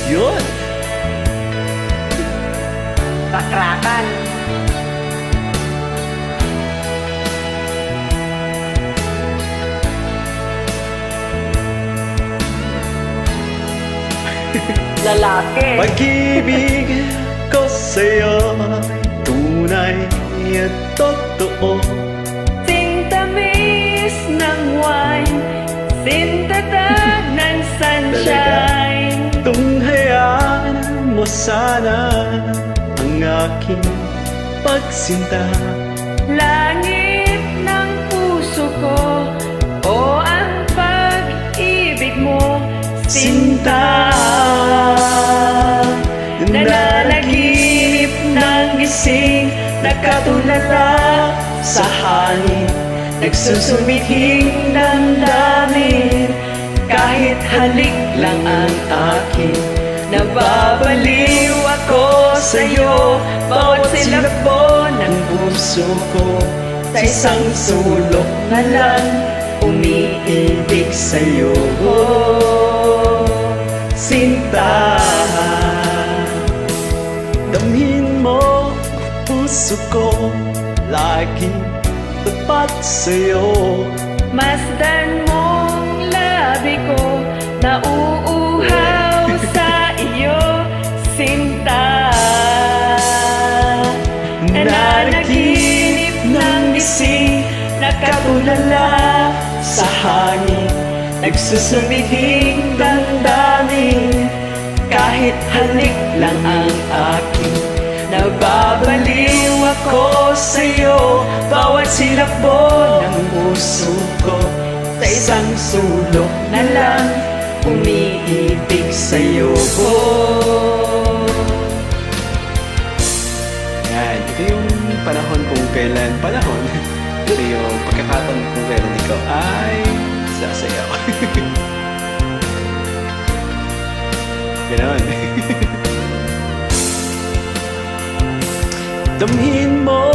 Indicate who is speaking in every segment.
Speaker 1: Yun!
Speaker 2: Rakrakan. Lalaki.
Speaker 1: Pag-ibig ko sa'yo tunay at totoo.
Speaker 2: Sintamis ng wine, sintata ng sunshine.
Speaker 1: Tunghayaan mo sana ang aking pagsinta.
Speaker 2: Langit ng puso ko, o ang pag-ibig mo, sinta. Nananaginip ng gising, nakatulala sa hangin, nagsusumithing damdamin. Kahit halik lang ang akin, nababaliw ako sa'yo. Bawat silabo ng puso ko, sa isang sulok na lang umiibig sa'yo. Sinta,
Speaker 1: Damhin mo puso ko, laging tapat sa'yo.
Speaker 2: masdan mong labi ko, nauuhaw sa iyo. Sinta, nananaginip ng gising, nakatulala sa hangin, nagsusumithing damdamin. Kahit halik lang ang akin, nababaliw ako sa'yo. Bawat silabo ng puso ko, sa isang sulok na lang umiibig sa'yo.
Speaker 1: Yan, ito yung panahon kung kailan ito yung pagkakataon kung kailan ikaw ay sasayaw. Ganon. Damhin mo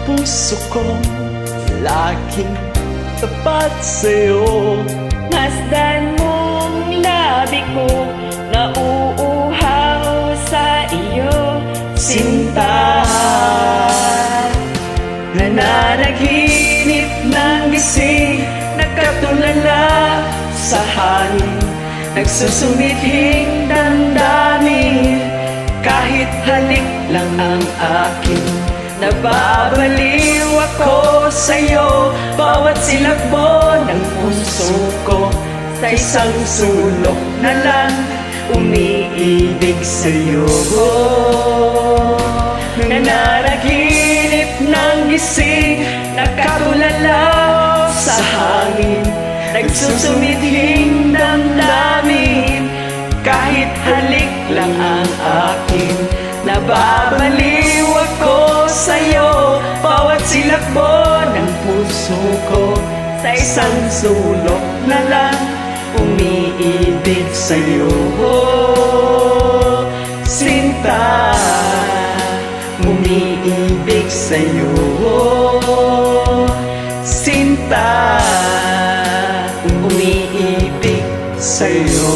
Speaker 1: puso ko, laging tapat sa'yo.
Speaker 2: Masdan mong labi ko, nauuhaw sa iyo. Sinta, nananaginip ng gising, nakatulala sa hangin, nagsusumithing damdamin. Kahit halik lang ang akin, nababaliw ako sa'yo. Bawat silabo ng puso ko, sa isang sulok na lang umiibig sa'yo. Nananaginip ng gising, nakatulala sa hangin, nagsusumithing damdamin. Kahit halik lang ang akin, nababaliw ako sa'yo. Bawat silakbo ng puso ko, sa isang sulok na lang umiibig sa'yo. Sinta, umiibig sa'yo. Sinta, umiibig sa'yo.